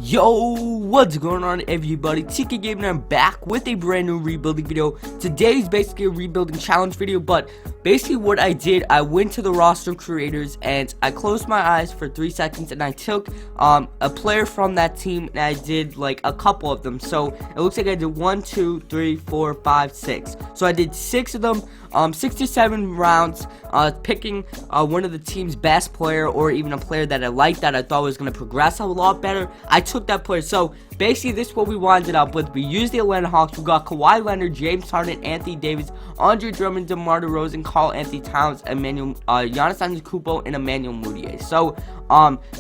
Yo, what's going on everybody?2K16 and I'm back with a brand new rebuilding video. Today is basically a rebuilding challenge video, but basically what I did, I went to the roster creators and I closed my eyes for 3 seconds and I took a player from that team and I did like a couple of them. So it looks like I did 1, 2, 3, 4, 5, 6. So I did 6 of them, 6 to 7 rounds, picking one of the team's best player or even a player that I liked that I thought was going to progress a lot better. I took that player. So basically this is what we winded up with. We used the Atlanta Hawks. We got Kawhi Leonard, James Harden, Anthony Davis, Andre Drummond, DeMar DeRozan, Carl Anthony Towns, Giannis Antetokounmpo, and Emmanuel Mudiay. So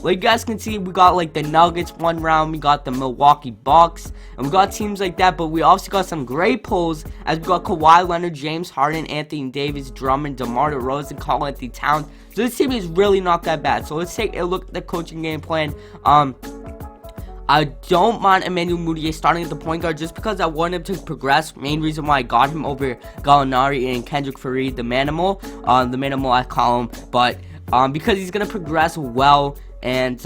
like you guys can see, we got like the Nuggets one round, we got the Milwaukee Bucks, and we got teams like that. But we also got some great pulls as we got Kawhi Leonard, James Harden, Anthony Davis, Drummond, DeMar DeRozan, Carl Anthony Towns. So this team is really not that bad. So let's take a look at the coaching game plan. I don't mind Emmanuel Mudiay starting at the point guard just because I want him to progress. Main reason why I got him over Gallinari and Kendrick Fareed, the Manimal. The Manimal I call him. But because he's going to progress well. And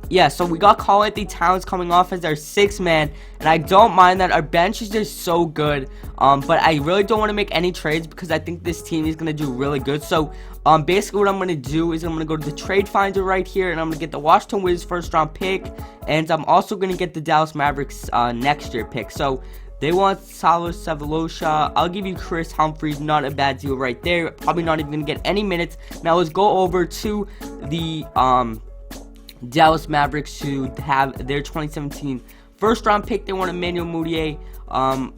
yeah, so we got Carl Anthony Towns coming off as our 6th man, and I don't mind that. Our bench is just so good, but I really don't want to make any trades because I think this team is going to do really good. So basically what I'm going to do is I'm going to go to the trade finder right here, and I'm going to get the Washington Wizards first round pick, and I'm also going to get the Dallas Mavericks next year pick. So they want Salo Sevalosha. I'll give you Chris Humphries. Not a bad deal right there. Probably not even going to get any minutes. Now let's go over to the Dallas Mavericks to have their 2017 first round pick. They want Emmanuel Mudiay.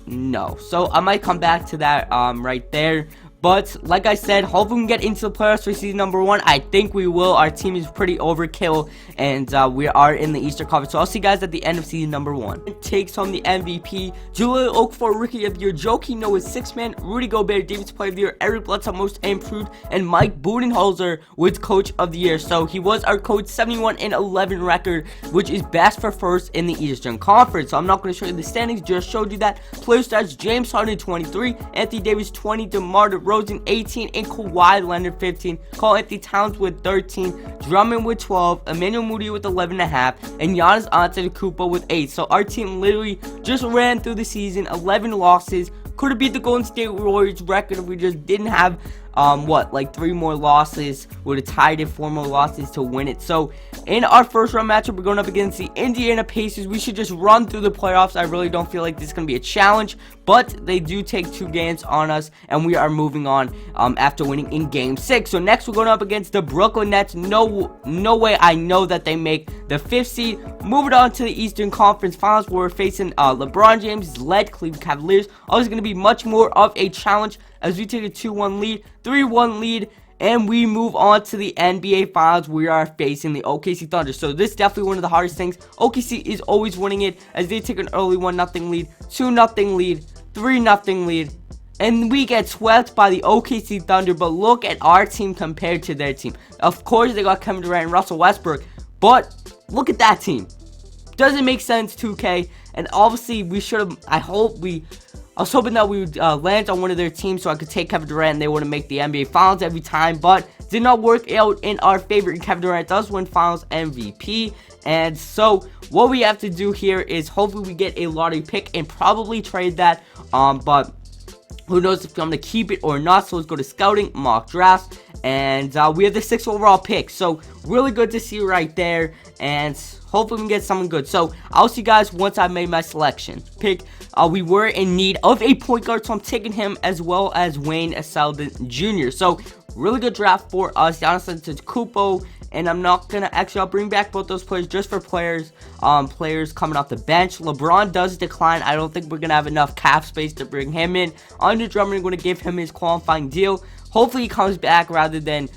No. So I might come back to that right there. But like I said, hopefully we can get into the playoffs for season number 1. I think we will. Our team is pretty overkill, and we are in the Eastern Conference. So I'll see you guys at the end of season number 1. It takes home the MVP. Julian Okafor, Rookie of the Year. Joakim Noah, 6th man. Rudy Gobert, Defensive Player of the Year. Eric Bledsoe, Most Improved, and Mike Budenholzer was Coach of the Year. So he was our coach, 71-11 record, which is best for first in the Eastern Conference. So I'm not going to show you the standings. Just showed you that. Player stats: James Harden 23, Anthony Davis 20, DeMar DeRozan 18, and Kawhi Leonard 15, Carl Anthony Towns with 13, Drummond with 12, Emmanuel Mudiay with 11.5, and Giannis Antetokounmpo with 8. So our team literally just ran through the season, 11 losses. Could have beat the Golden State Warriors record if we just didn't have like 3 more losses. Would have tied it, 4 more losses to win it. So in our first round matchup, we're going up against the Indiana Pacers. We should just run through the playoffs. I really don't feel like this is going to be a challenge, but they do take 2 games on us, and we are moving on after winning in game 6. So next we're going up against the Brooklyn Nets. No way I know that they make the 5th seed. Moving on to the Eastern Conference Finals, where we're facing LeBron James led Cleveland Cavaliers. Always going to be much more of a challenge as we take a 2-1 lead, 3-1 lead, and we move on to the NBA Finals. We are facing the OKC Thunder. So this is definitely one of the hardest things. OKC is always winning it as they take an early 1-0 lead, 2-0 lead, 3-0 lead, and we get swept by the OKC Thunder. But look at our team compared to their team. Of course, they got Kevin Durant and Russell Westbrook, but look at that team. Doesn't make sense, 2K. And obviously, we should have, I was hoping that we would land on one of their teams so I could take Kevin Durant and they wouldn't make the NBA Finals every time, but did not work out in our favor. And Kevin Durant does win Finals MVP. And so what we have to do here is hopefully we get a lottery pick and probably trade that. But who knows if I'm going to keep it or not. So let's go to scouting, mock drafts, and we have the 6th overall pick. So really good to see right there, and hopefully we can get someone good. So I'll see you guys once I made my selection pick. We were in need of a point guard, so I'm taking him as well as Wayne Selden Jr. So really good draft for us. Giannis Antetokounmpo, and I'm not gonna I'll bring back both those players just for players coming off the bench. LeBron does decline. I don't think we're gonna have enough cap space to bring him in. Andre Drummond, going to give him his qualifying deal. Hopefully he comes back rather than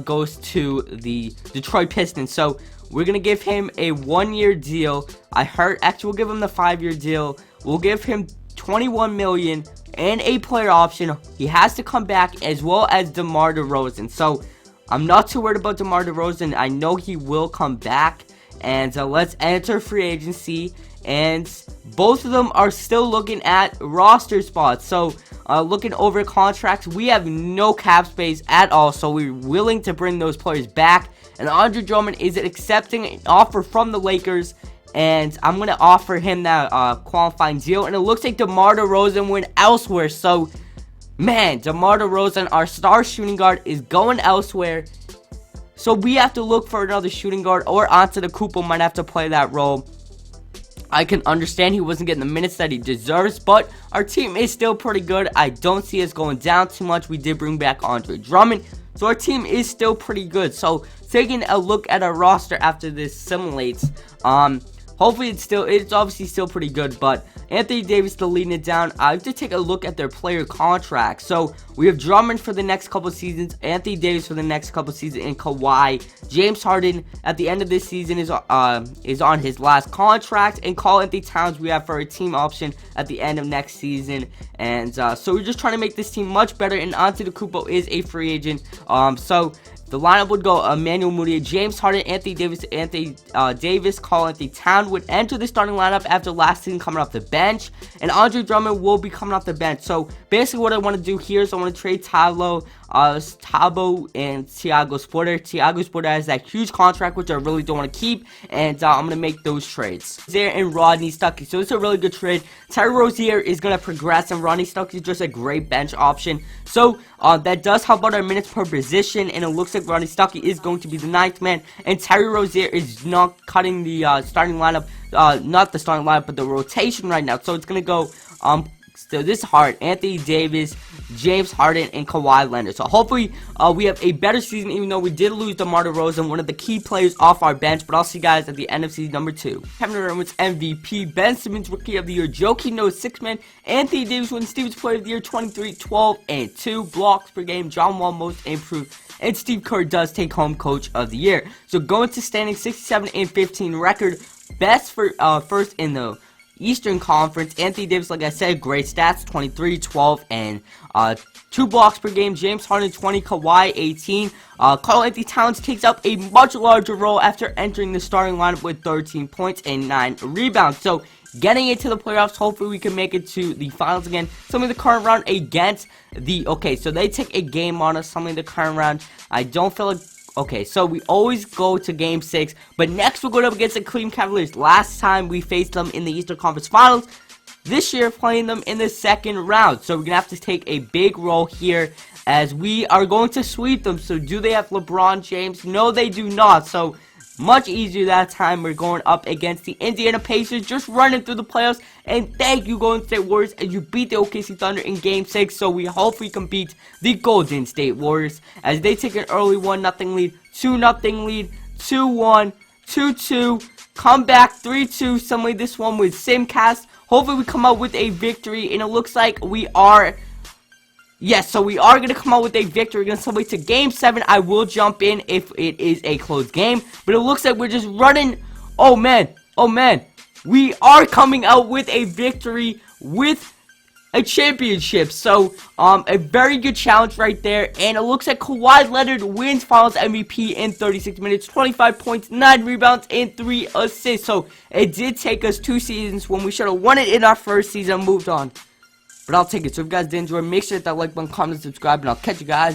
goes to the Detroit Pistons. So we're going to give him a 1-year deal. Actually, we'll give him the 5-year deal. We'll give him $21 million and a player option. He has to come back, as well as DeMar DeRozan. So I'm not too worried about DeMar DeRozan. I know he will come back. And let's enter free agency. And both of them are still looking at roster spots. So looking over contracts, we have no cap space at all. So we're willing to bring those players back. And Andre Drummond is accepting an offer from the Lakers. and I'm gonna offer him that qualifying deal. And it looks like DeMar DeRozan went elsewhere. So, man, DeMar DeRozan, our star shooting guard, is going elsewhere. So we have to look for another shooting guard, or Antetokounmpo might have to play that role. I can understand he wasn't getting the minutes that he deserves, but our team is still pretty good. I don't see us going down too much. We did bring back Andre Drummond, so our team is still pretty good. So taking a look at our roster after this simulates, hopefully it's obviously still pretty good, but Anthony Davis still leading it down. I have to take a look at their player contracts. So we have Drummond for the next couple seasons, Anthony Davis for the next couple seasons, and Kawhi. James Harden at the end of this season is on his last contract, and Karl Anthony Towns we have for a team option at the end of next season. And so we're just trying to make this team much better. And Antetokounmpo is a free agent. So the lineup would go Emmanuel Mudiay, James Harden, Anthony Davis, Karl Anthony Towns would enter the starting lineup after last season coming off the bench, and Andre Drummond will be coming off the bench. So basically what I want to do here is I want to trade Thabo and Thiago Splitter. Thiago Splitter has that huge contract, which I really don't want to keep, and I'm going to make those trades. There and Rodney Stuckey. So it's a really good trade. Terry Rozier is going to progress, and Rodney Stuckey is just a great bench option. So that does help out our minutes per position, and it looks like Rodney Stuckey is going to be the 9th man, and Terry Rozier is not cutting the starting lineup, not the starting lineup, but the rotation right now. So it's going to go so this is hard. Anthony Davis, James Harden, and Kawhi Leonard. So hopefully we have a better season, even though we did lose DeMar DeRozan, one of the key players off our bench. But I'll see you guys at the end of season number 2. Kevin Durant's MVP, Ben Simmons Rookie of the Year, Joakim Noah 6th man, Anthony Davis wins Stevens Player of the Year 23, 12, and 2 blocks per game, John Wall Most Improved, and Steve Kerr does take home Coach of the Year. So going to standing 67 and 15 record, best for first in the Eastern Conference. Anthony Davis, like I said, great stats, 23, 12, and 2 blocks per game. James Harden 20, Kawhi 18. Karl Anthony Towns takes up a much larger role after entering the starting lineup with 13 points and 9 rebounds. So getting into the playoffs, hopefully we can make it to the finals again. Some of the current round against the, okay, so they take a game on us, some of the current round. I don't feel like, okay, so we always go to Game 6, but next we're going up against the Cleveland Cavaliers. Last time we faced them in the Eastern Conference Finals. This year, playing them in the second round. So we're going to have to take a big role here as we are going to sweep them. So do they have LeBron James? No, they do not. So much easier that time. We're going up against the Indiana Pacers, just running through the playoffs. And thank you, Golden State Warriors, as you beat the OKC Thunder in Game 6. So we hopefully can beat the Golden State Warriors as they take an early 1-0 lead, 2-0 lead, 2-1, 2-2, come back 3-2. Suddenly this one with Simcast. Hopefully we come out with a victory, and it looks like we are. Yes, so we are going to come out with a victory. We're going to somebody to Game 7. I will jump in if it is a close game. But it looks like we're just running. Oh, man. Oh, man. We are coming out with a victory with a championship. So, a very good challenge right there. And it looks like Kawhi Leonard wins Finals MVP in 36 minutes, 25 points, 9 rebounds, and 3 assists. So, it did take us 2 seasons when we should have won it in our first season and moved on. But I'll take it. So if you guys did enjoy, make sure to hit that like button, comment, and subscribe, and I'll catch you guys.